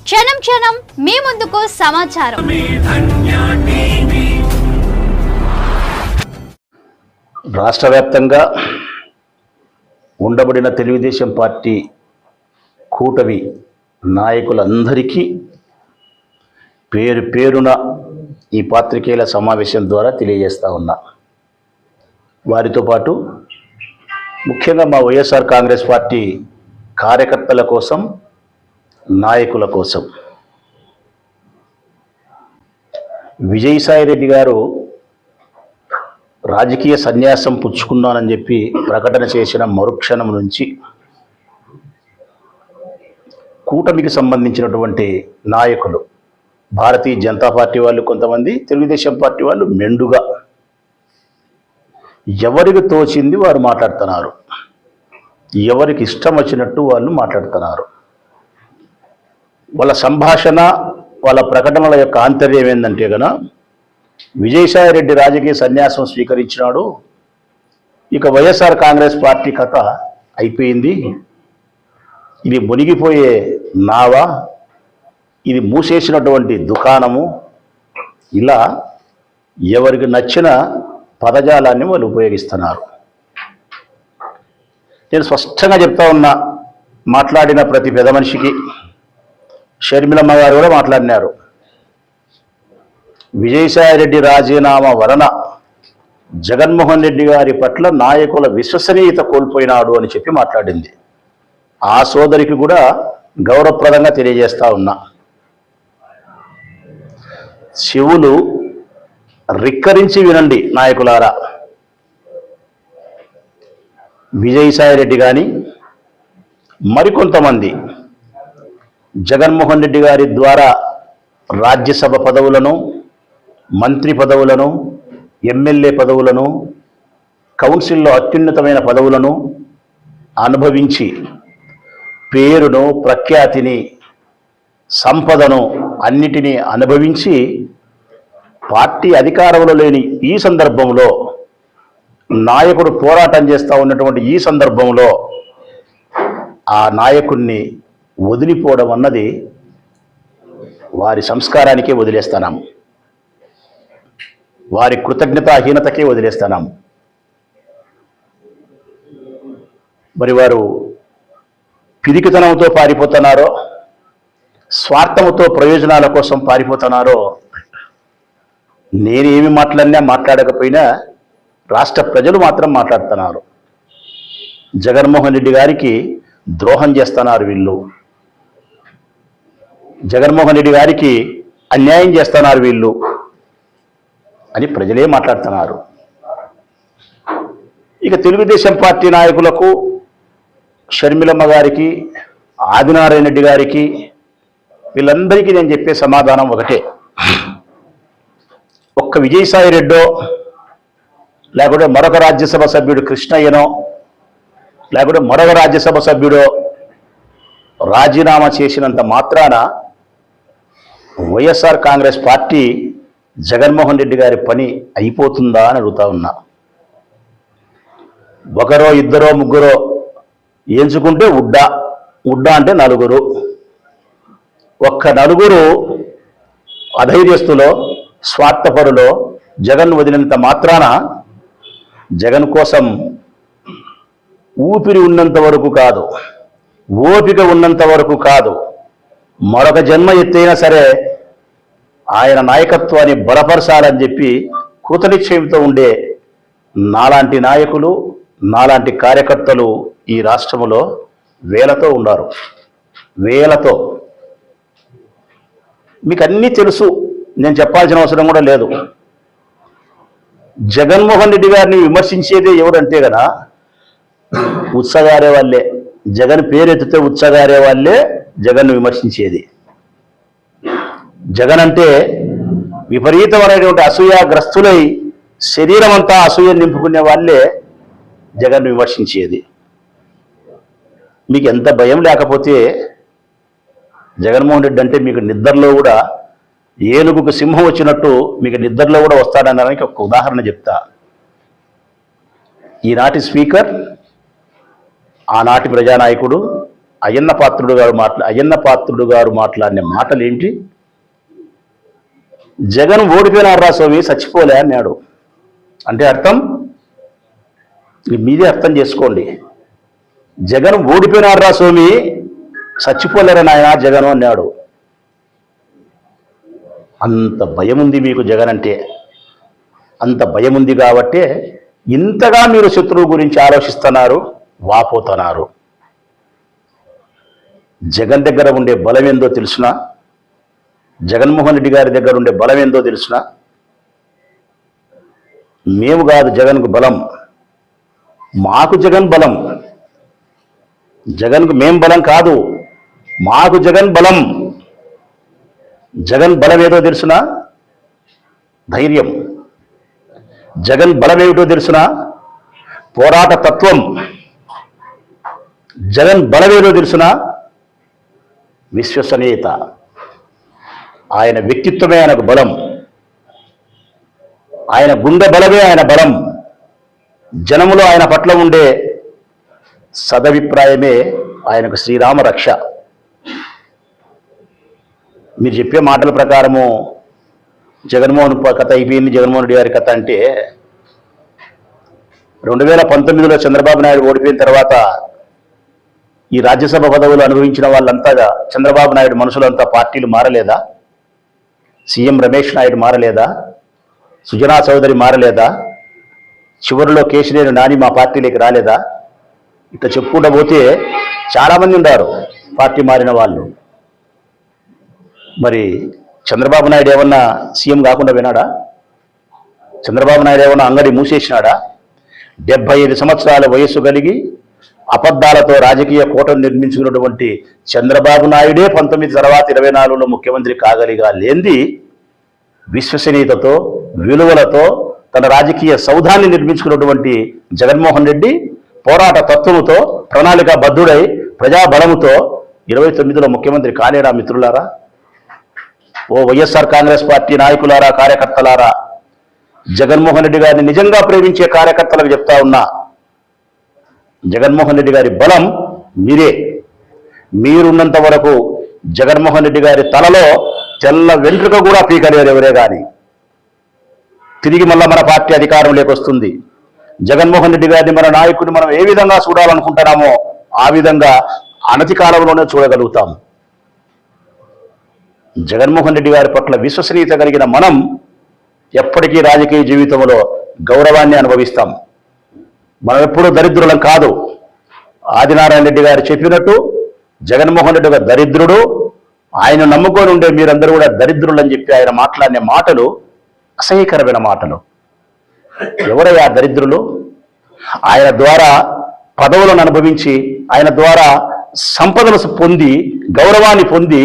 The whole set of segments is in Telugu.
క్షణం క్షణం మీ ముందుకు సమాచారం. రాష్ట్ర వ్యాప్తంగా ఉండబడిన తెలుగుదేశం పార్టీ కూటమి నాయకులందరికీ పేరు పేరున ఈ పాత్రికేయుల సమావేశం ద్వారా తెలియజేస్తా ఉన్నా. వారితో పాటు ముఖ్యంగా మా వైఎస్ఆర్ కాంగ్రెస్ పార్టీ కార్యకర్తల కోసం, నాయకుల కోసం విజయసాయిరెడ్డి గారు రాజకీయ సన్యాసం పుచ్చుకున్నానని చెప్పి ప్రకటన చేసిన మరుక్షణం నుంచి కూటమికి సంబంధించినటువంటి నాయకులు, భారతీయ జనతా పార్టీ వాళ్ళు కొంతమంది, తెలుగుదేశం పార్టీ వాళ్ళు మెండుగా ఎవరికి తోచింది వారు మాట్లాడుతున్నారు, ఎవరికి ఇష్టం వచ్చినట్టు వాళ్ళు మాట్లాడుతున్నారు. వాళ్ళ సంభాషణ, వాళ్ళ ప్రకటనల యొక్క ఆంతర్యం ఏంటంటే కనుక విజయసాయిరెడ్డి రాజకీయ సన్యాసం స్వీకరించినాడు, ఇక వైఎస్ఆర్ కాంగ్రెస్ పార్టీ కథ అయిపోయింది, ఇది మునిగిపోయే నావా, ఇది మూసేసినటువంటి దుకాణము, ఇలా ఎవరికి నచ్చిన పదజాలాన్ని వాళ్ళు ఉపయోగిస్తున్నారు. నేను స్పష్టంగా చెప్తా ఉన్నా, మాట్లాడిన ప్రతి పెద్ద మనిషికి, షర్మిలమ్మ గారు కూడా మాట్లాడినారు, విజయసాయిరెడ్డి రాజీనామా వలన జగన్మోహన్ రెడ్డి గారి పట్ల నాయకుల విశ్వసనీయత కోల్పోయినాడు అని చెప్పి మాట్లాడింది. ఆ సోదరికి కూడా గౌరవప్రదంగా తెలియజేస్తా ఉన్నా, చెవులు రిక్కరించి వినండి నాయకులారా. విజయసాయిరెడ్డి కానీ మరికొంతమంది జగన్మోహన్ రెడ్డి గారి ద్వారా రాజ్యసభ పదవులను, మంత్రి పదవులను, ఎమ్మెల్యే పదవులను, కౌన్సిల్లో అత్యున్నతమైన పదవులను అనుభవించి పేరును, ప్రఖ్యాతిని, సంపదను అన్నిటినీ అనుభవించి పార్టీ అధికారంలో లేని ఈ సందర్భంలో, నాయకుడు పోరాటం చేస్తూ ఉన్నటువంటి ఈ సందర్భంలో ఆ నాయకుడిని వదిలిపోవడం అన్నది వారి సంస్కారానికే వదిలేస్తున్నాము, వారి కృతజ్ఞతాహీనతకే వదిలేస్తున్నాము. మరి వారు పిరికితనంతో పారిపోతున్నారో, స్వార్థంతో ప్రయోజనాల కోసం పారిపోతున్నారో, నేనేమి మాట్లాడకపోయినా రాష్ట్ర ప్రజలు మాత్రం మాట్లాడుతున్నారు. జగన్మోహన్ రెడ్డి గారికి ద్రోహం చేస్తున్నారు వీళ్ళు, జగన్మోహన్ రెడ్డి గారికి అన్యాయం చేస్తున్నారు వీళ్ళు అని ప్రజలే మాట్లాడుతున్నారు. ఇక తెలుగుదేశం పార్టీ నాయకులకు, షర్మిలమ్మ గారికి, ఆదినారాయణ రెడ్డి గారికి, వీళ్ళందరికీ నేను చెప్పే సమాధానం ఒకటే. ఒక్క విజయసాయి రెడ్డో, లేకుంటే మరొక రాజ్యసభ సభ్యుడు కృష్ణయ్యనో, లేకుంటే మరొక రాజ్యసభ సభ్యుడో రాజీనామా చేసినంత మాత్రాన వైఎస్ఆర్ కాంగ్రెస్ పార్టీ జగన్మోహన్ రెడ్డి గారి పని అయిపోతుందా అని అడుగుతా ఉన్నా. ఒకరో, ఇద్దరో, ముగ్గురో ఎంచుకుంటే ఉడ్డా అంటే నలుగురు. ఒక్క నలుగురు అధైర్యస్తులో, స్వార్థపరులో జగన్ వదిలినంత మాత్రాన జగన్ కోసం ఊపిరి ఉన్నంత వరకు కాదు, ఓపిక ఉన్నంత వరకు కాదు, మరొక జన్మ ఎత్తైనా సరే ఆయన నాయకత్వాన్ని బలపరచాలని చెప్పి కృతనిశ్చయంతో ఉండే నాలాంటి నాయకులు, నాలాంటి కార్యకర్తలు ఈ రాష్ట్రంలో వేలతో ఉన్నారు, వేలతో. మీకు అన్నీ తెలుసు, నేను చెప్పాల్సిన అవసరం కూడా లేదు. జగన్మోహన్ రెడ్డి గారిని విమర్శించేదే ఎవరంటే కదా ఉత్సగారే వాళ్ళే. జగన్ పేరెత్తితే ఉత్సగారే వాళ్ళే జగన్ను విమర్శించేది. జగన్ అంటే విపరీతమైనటువంటి అసూయాగ్రస్తులై శరీరం అంతా అసూయ నింపుకునే వాళ్ళే జగన్ను విమర్శించేది. మీకు ఎంత భయం లేకపోతే జగన్మోహన్ రెడ్డి అంటే మీకు నిద్రలో కూడా ఏనుగుకు సింహం వచ్చినట్టు మీకు నిద్రలో కూడా వస్తాడనడానికి ఒక ఉదాహరణ చెప్తా. ఈనాటి స్పీకర్, ఆనాటి ప్రజానాయకుడు, అయ్యన్న పాత్రుడు గారు మాట్లాడిన మాటలు ఏంటి? జగన్ ఓడిపోయినారా స్వామి, చచ్చిపోలే అన్నాడు. అంటే అర్థం మీదే అర్థం చేసుకోండి. జగన్ ఓడిపోయినారా స్వామి, చచ్చిపోలేరా నాయన జగన్ అన్నాడు. అంత భయం ఉంది మీకు జగన్ అంటే. అంత భయం ఉంది కాబట్టే ఇంతగా మీరు శత్రువు గురించి ఆలోచిస్తున్నారు, వాపోతున్నారు. జగన్ దగ్గర ఉండే బలం ఏందో తెలుసునా? జగన్మోహన్ రెడ్డి గారి దగ్గర ఉండే బలం ఏందో తెలుసునా? మేము కాదు జగన్కు బలం, మాకు జగన్ బలం. జగన్కు మేం బలం కాదు, మాకు జగన్ బలం. జగన్ బలం ఏదో తెలుసునా? ధైర్యం. జగన్ బలం ఏమిటో తెలుసునా? పోరాట తత్వం. జగన్ బలం ఏదో తెలుసునా? విశ్వసనీయత. ఆయన వ్యక్తిత్వమే ఆయనకు బలం, ఆయన గుండె బలమే ఆయన బలం. జనములో ఆయన పట్ల ఉండే సదభిప్రాయమే ఆయనకు శ్రీరామ రక్ష. మీరు చెప్పే మాటల ప్రకారము జగన్మోహన్ కథ అయిపోయింది, జగన్మోహన్ రెడ్డి గారి కథ అంటే 2019లో చంద్రబాబు నాయుడు ఓడిపోయిన తర్వాత ఈ రాజ్యసభ పదవులు అనుభవించిన వాళ్ళంతా చంద్రబాబు నాయుడు మనుషులంతా పార్టీలు మారలేదా? సీఎం రమేష్ నాయుడు మారలేదా? సుజనా చౌదరి మారలేదా? చివరిలో కేశినేని నాని మా పార్టీలోకి రాలేదా? ఇట్లా చెప్పుకుంటూ పోతే చాలామంది ఉన్నారు పార్టీ మారిన వాళ్ళు. మరి చంద్రబాబు నాయుడు ఏమన్నా సీఎం కాకుండా వినాడా? చంద్రబాబు నాయుడు ఏమన్నా అంగడి మూసేసినాడా? 75 సంవత్సరాల వయస్సు కలిగి అబద్ధాలతో రాజకీయ కోటను నిర్మించుకున్నటువంటి చంద్రబాబు నాయుడే 19 తర్వాత 24లో ముఖ్యమంత్రి కాగలిగా లేంది విశ్వసనీయతతో, విలువలతో తన రాజకీయ సౌధాన్ని నిర్మించుకున్నటువంటి జగన్మోహన్ రెడ్డి పోరాట తత్వముతో, ప్రణాళిక బద్ధుడై, ప్రజాబలముతో 29లో ముఖ్యమంత్రి కాలేరా మిత్రులారా? ఓ వైఎస్ఆర్ కాంగ్రెస్ పార్టీ నాయకులారా, కార్యకర్తలారా, జగన్మోహన్ రెడ్డి గారిని నిజంగా ప్రేమించే కార్యకర్తలకు చెప్తా ఉన్నా, జగన్మోహన్ రెడ్డి గారి బలం మీరే. మీరున్నంత వరకు జగన్మోహన్ రెడ్డి గారి తలలో తెల్ల వెంట్రుక కూడా పీకలేరు ఎవరే కానీ. తిరిగి మళ్ళా మన పార్టీ అధికారంలోకి వస్తుంది. జగన్మోహన్ రెడ్డి గారిని, మన నాయకుడిని మనం ఏ విధంగా చూడాలనుకుంటున్నామో ఆ విధంగా అనతి కాలంలోనే చూడగలుగుతాం. జగన్మోహన్ రెడ్డి గారి పట్ల విశ్వసనీయత కలిగిన మనం ఎప్పటికీ రాజకీయ జీవితంలో గౌరవాన్ని అనుభవిస్తాం. మనం ఎప్పుడూ దరిద్రులం కాదు. ఆదినారాయణ రెడ్డి గారు చెప్పినట్టు జగన్మోహన్ రెడ్డి ఒక దరిద్రుడు, ఆయన నమ్ముకొని ఉండే మీరందరూ కూడా దరిద్రులు అని చెప్పి ఆయన మాట్లాడిన మాటలు అసహ్యకరమైన మాటలు. ఎవరయ్యా దరిద్రులు? ఆయన ద్వారా పదవులను అనుభవించి, ఆయన ద్వారా సంపదను పొంది, గౌరవాన్ని పొంది,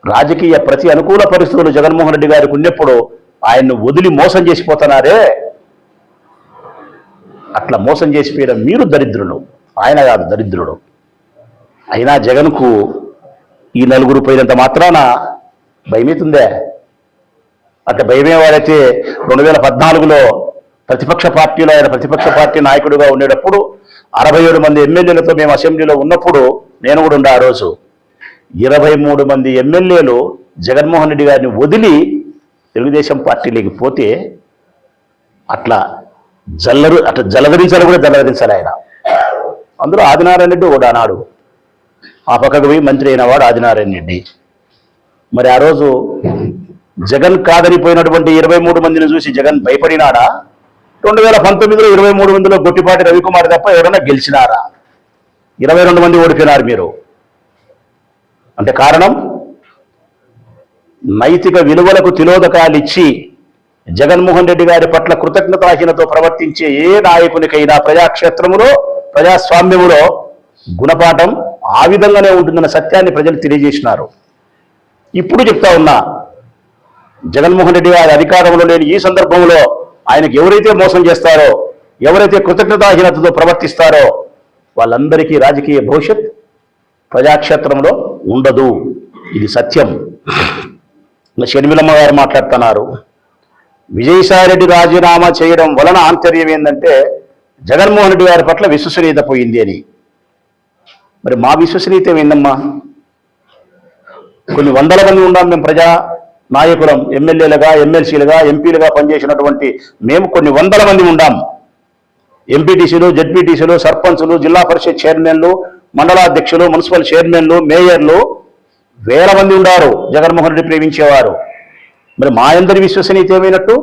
రాజకీయ ప్రతి అనుకూల పరిస్థితులు జగన్మోహన్ రెడ్డి గారికి ఉన్నప్పుడు ఆయన్ను వదిలి మోసం చేసిపోతున్నారే, అట్లా మోసం చేసిపోయడం మీరు దరిద్రులు, ఆయన కాదు దరిద్రుడు. అయినా జగన్కు ఈ నలుగురు పోయినంత మాత్రాన భయమవుతుందే? అట్లా భయమే వాడైతే 2014లో ప్రతిపక్ష పార్టీలో ఆయన ప్రతిపక్ష పార్టీ నాయకుడిగా ఉండేటప్పుడు 67 మంది ఎమ్మెల్యేలతో మేము అసెంబ్లీలో ఉన్నప్పుడు నేను కూడా ఉండే ఆ రోజు 23 మంది ఎమ్మెల్యేలు జగన్మోహన్ రెడ్డి గారిని వదిలి తెలుగుదేశం పార్టీలోకి పోతే అట్లా జలధరించాలి కూడా జలధరించాలి ఆయన. అందులో ఆదినారాయణ రెడ్డి ఒకడు అన్నాడు, ఆ పక్కకు పోయి మంత్రి అయిన వాడు ఆదినారాయణ రెడ్డి. మరి ఆ రోజు జగన్ కాదని పోయినటువంటి 23 మందిని చూసి జగన్ భయపడినాడా? 2019లో 23 మందిలో గొట్టిపాటి రవికుమార్ తప్ప ఎవరైనా గెలిచినారా? 22 మంది ఓడిపోయినారు మీరు. అంటే కారణం నైతిక విలువలకు తిలోదకాలు ఇచ్చి జగన్మోహన్ రెడ్డి గారి పట్ల కృతజ్ఞతాహీనతో ప్రవర్తించే ఏ నాయకునికైనా ప్రజాక్షేత్రములో, ప్రజాస్వామ్యములో గుణపాఠం ఆ విధంగానే ఉంటుందన్న సత్యాన్ని ప్రజలు తెలియజేసినారు. ఇప్పుడు చెప్తా ఉన్నా, జగన్మోహన్ రెడ్డి గారి అధికారంలో లేని ఈ సందర్భంలో ఆయనకు ఎవరైతే మోసం చేస్తారో, ఎవరైతే కృతజ్ఞతాహీనతతో ప్రవర్తిస్తారో వాళ్ళందరికీ రాజకీయ భవిష్యత్ ప్రజాక్షేత్రంలో ఉండదు. ఇది సత్యం. షర్మిలమ్మ గారు మాట్లాడుతున్నారు, విజయసాయిరెడ్డి రాజీనామా చేయడం వలన ఆంతర్యం ఏంటంటే జగన్మోహన్ రెడ్డి గారి పట్ల విశ్వసనీయత పోయింది అని. మరి మా విశ్వసనీయత ఏందమ్మా? కొన్ని వందల మంది ఉన్నాం మేము, ప్రజా నాయకులం, ఎమ్మెల్యేలుగా, ఎమ్మెల్సీలుగా, ఎంపీలుగా పనిచేసినటువంటి మేము కొన్ని వందల మంది ఉన్నాం. ఎంపీటీసీలు, జెడ్పీటీసీలు, సర్పంచులు, జిల్లా పరిషత్ చైర్మన్లు, మండలాధ్యక్షులు, మున్సిపల్ చైర్మన్లు, మేయర్లు వేల మంది ఉన్నారు జగన్మోహన్ రెడ్డి ప్రేమించేవారు. మరి మా అందరి విశ్వసనీయత ఏమైనట్టు?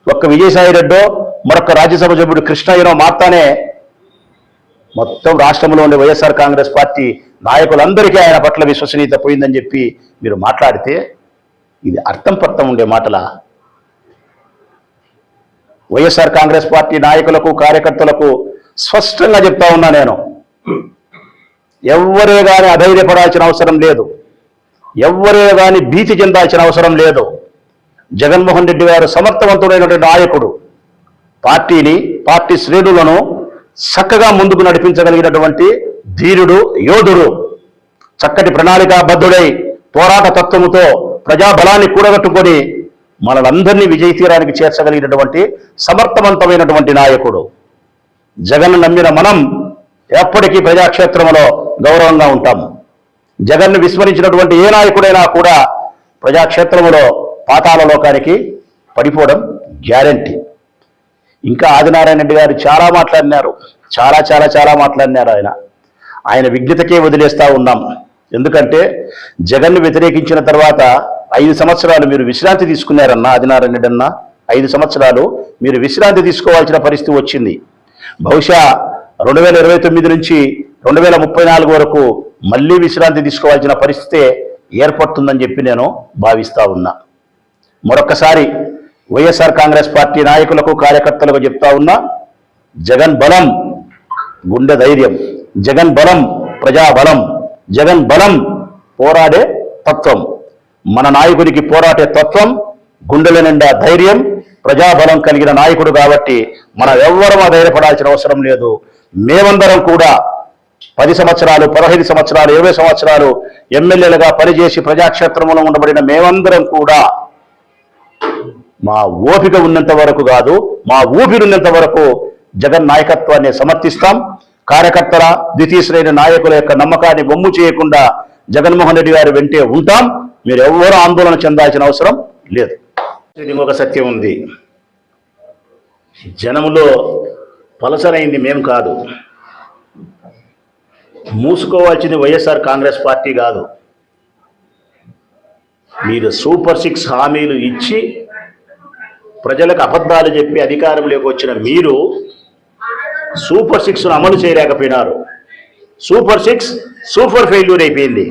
ఒక్క విజయసాయి రెడ్డో మరొక రాజ్యసభ సభ్యుడు కృష్ణయ్యనో మాత్రమే మొత్తం రాష్ట్రంలో ఉండే వైఎస్ఆర్ కాంగ్రెస్ పార్టీ నాయకులందరికీ ఆయన పట్ల విశ్వసనీయత పోయిందని చెప్పి మీరు మాట్లాడితే ఇది అర్థం పర్థం ఉండే మాటలా? వైఎస్ఆర్ కాంగ్రెస్ పార్టీ నాయకులకు, కార్యకర్తలకు స్పష్టంగా చెప్తా ఉన్నా నేను, ఎవ్వరే కానీ అధైర్యపడాల్సిన అవసరం లేదు, ఎవ్వరే కానీ భీతి చెందాల్సిన అవసరం లేదు. జగన్మోహన్ రెడ్డి గారు సమర్థవంతుడైనటువంటి నాయకుడు, పార్టీని, పార్టీ శ్రేణులను చక్కగా ముందుకు నడిపించగలిగినటువంటి ధీరుడు, యోధుడు, చక్కటి ప్రణాళికాబద్ధుడై పోరాట తత్వముతో ప్రజాబలాన్ని కూడగట్టుకొని మనలందరినీ విజయ తీరానికి చేర్చగలిగినటువంటి సమర్థవంతమైనటువంటి నాయకుడు. జగన్ నమ్మిన మనం ఎప్పటికీ ప్రజాక్షేత్రంలో గౌరవంగా ఉంటాం. జగన్ను విస్మరించినటువంటి ఏ నాయకుడైనా కూడా ప్రజాక్షేత్రంలో పాతాళ లోకానికి పడిపోవడం గ్యారంటీ. ఇంకా ఆదినారాయణ రెడ్డి గారు చాలా మాట్లాడినారు, చాలా మాట్లాడినారు. ఆయన విజ్ఞతకే వదిలేస్తా ఉన్నాం. ఎందుకంటే జగన్ను వ్యతిరేకించిన తర్వాత 5 సంవత్సరాలు మీరు విశ్రాంతి తీసుకున్నారన్న ఆదినారాయణ రెడ్డి అన్న, 5 సంవత్సరాలు మీరు విశ్రాంతి తీసుకోవాల్సిన పరిస్థితి వచ్చింది. బహుశా 2029 నుంచి 2034 వరకు మళ్ళీ విశ్రాంతి తీసుకోవాల్సిన పరిస్థితే ఏర్పడుతుందని చెప్పి నేను భావిస్తా ఉన్నా. మరొక్కసారి వైఎస్ఆర్ కాంగ్రెస్ పార్టీ నాయకులకు, కార్యకర్తలకు చెప్తా ఉన్నా, జగన్ బలం గుండె ధైర్యం, జగన్ బలం ప్రజాబలం, జగన్ బలం పోరాడే తత్వం. మన నాయకుడికి పోరాడే తత్వం, గుండెల నిండా ధైర్యం, ప్రజాబలం కలిగిన నాయకుడు కాబట్టి మనం ఎవ్వరూ ధైర్యపడాల్సిన అవసరం లేదు. మేమందరం కూడా 10 సంవత్సరాలు, 15 సంవత్సరాలు, 20 సంవత్సరాలు ఎమ్మెల్యేలుగా పనిచేసి ప్రజాక్షేత్రంలో ఉండబడిన మేమందరం కూడా మా ఓపిక ఉన్నంత వరకు కాదు, మా ఊపిరున్నంత వరకు జగన్ నాయకత్వాన్ని సమర్థిస్తాం. కార్యకర్తల, ద్వితీయ శ్రేణి నాయకుల యొక్క నమ్మకాన్ని బొమ్ము చేయకుండా జగన్మోహన్ రెడ్డి గారు వెంటే ఉంటాం. మీరు ఎవ్వరూ ఆందోళన చెందాల్సిన అవసరం లేదు. ఇంకొక సత్యం ఉంది, జనములో పలసరైంది మేం కాదు, మూసుకోవాల్సింది వైఎస్ఆర్ కాంగ్రెస్ పార్టీ కాదు. మీరు సూపర్ 6 హామీలు ఇచ్చి ప్రజలకు అబద్ధాలు చెప్పి అధికారంలోకి వచ్చిన మీరు సూపర్ 6ను అమలు చేయలేకపోయినారు. సూపర్ 6 సూపర్ ఫెయిల్యూర్ అయిపోయింది.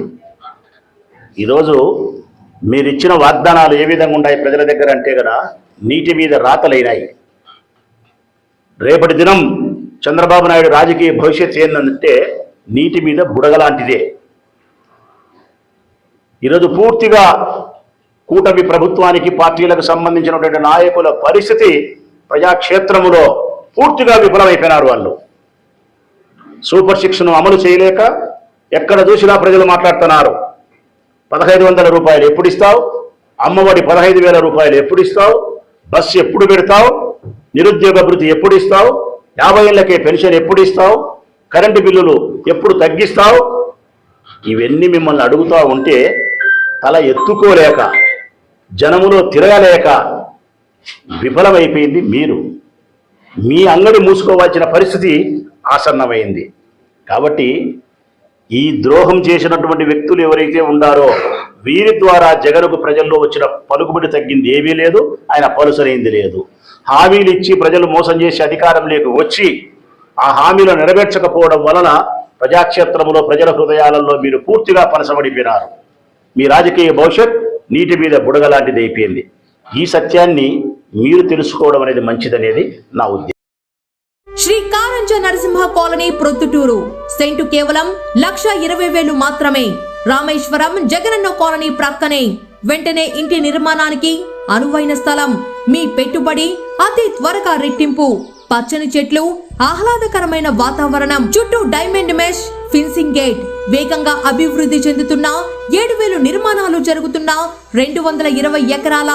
ఈరోజు మీరు ఇచ్చిన వాగ్దానాలు ఏ విధంగా ఉన్నాయి ప్రజల దగ్గర అంటే కదా, నీటి మీద రాతలైనాయి. రేపటి దినం చంద్రబాబు నాయుడు రాజకీయ భవిష్యత్తు ఏంటంటే నీటి మీద బుడగలాంటిదే. ఈరోజు పూర్తిగా కూటమి ప్రభుత్వానికి, పార్టీలకు సంబంధించినటువంటి నాయకుల పరిస్థితి ప్రజాక్షేత్రములో పూర్తిగా విఫలమైపోయినారు. వాళ్ళు సూపర్ 6ను అమలు చేయలేక ఎక్కడ చూసినా ప్రజలు మాట్లాడుతున్నారు. 1500 రూపాయలు ఎప్పుడు ఇస్తావు, అమ్మఒడి 15,000 రూపాయలు ఎప్పుడు ఇస్తావు, బస్సు ఎప్పుడు పెడతావు, నిరుద్యోగ భృతి ఎప్పుడు ఇస్తావు, 50 ఏళ్లకే పెన్షన్ ఎప్పుడు ఇస్తావు, కరెంటు బిల్లులు ఎప్పుడు తగ్గిస్తావు, ఇవన్నీ మిమ్మల్ని అడుగుతూ ఉంటే తల ఎత్తుకోలేక, జనములో తిరగలేక విఫలమైపోయింది మీరు. మీ అంగడి మూసుకోవాల్సిన పరిస్థితి ఆసన్నమైంది. కాబట్టి ఈ ద్రోహం చేసినటువంటి వ్యక్తులు ఎవరైతే ఉండారో వీరి ద్వారా జగన్కు ప్రజల్లో వచ్చిన పలుకుబడి తగ్గింది ఏమీ లేదు, ఆయన పలుసరైంది లేదు. హామీలు ఇచ్చి ప్రజలు మోసం చేసి అధికారంలోకి వచ్చి ఆ హామీలు నెరవేర్చకపోవడం వలన ప్రజాక్షేత్రంలో ప్రజల హృదయాలలో మీరు పూర్తిగా పనసబడిపోయినారు. మీ రాజకీయ భవిష్యత్ నీటి మీద బుడగలాంటిది అయిపోయింది. ఈ సత్యాన్ని మీరు తెలుసుకోవడం అనేది మంచిదనేది నా ఉద్దేశం. శ్రీ కారంజ నరసింహ కాలనీ ప్రొద్దుటూరు. సెంటు కేవలం 1,20,000 మాత్రమే. రామేశ్వరం జగనన్న కాలనీ ప్రక్కనే. వెంటనే ఇంటి నిర్మాణానికి అనువైన స్థలం. మీ పెట్టుబడి అతి త్వరగా రెట్టింపు. పచ్చని చెట్లు, ఆహ్లాదకరమైన వాతావరణం, చుట్టూ డైమండ్ మెష్ ఫిన్సింగ్ గేట్. వేగంగా అభివృద్ధి చెందుతున్న 7,000 నిర్మాణాలు జరుగుతున్న 220 ఎకరాల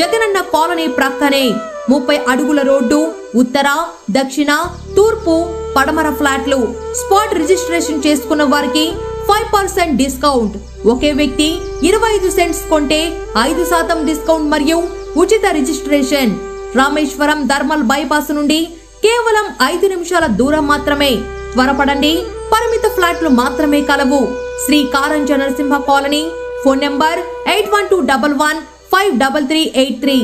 జగనన్న కాలనీ ప్రక్కనే 30 అడుగుల రోడ్డు, ఉత్తర, దక్షిణ, తూర్పు, పడమర ఫ్లాట్లు. స్పాట్ రిజిస్ట్రేషన్ చేసుకున్న వారికి 5% డిస్కౌంట్. ఒకే వ్యక్తి 25 సెంట్స్ కొంటే 5% డిస్కౌంట్ మరియు ఉచిత రిజిస్ట్రేషన్. రామేశ్వరం థర్మల్ బైపాస్ నుండి కేవలం 5 నిమిషాల దూరం మాత్రమే. త్వరపడండి, పరిమిత ఫ్లాట్లు మాత్రమే కలవు. Shri Karanja Narasimha colony. Phone number 8121153383.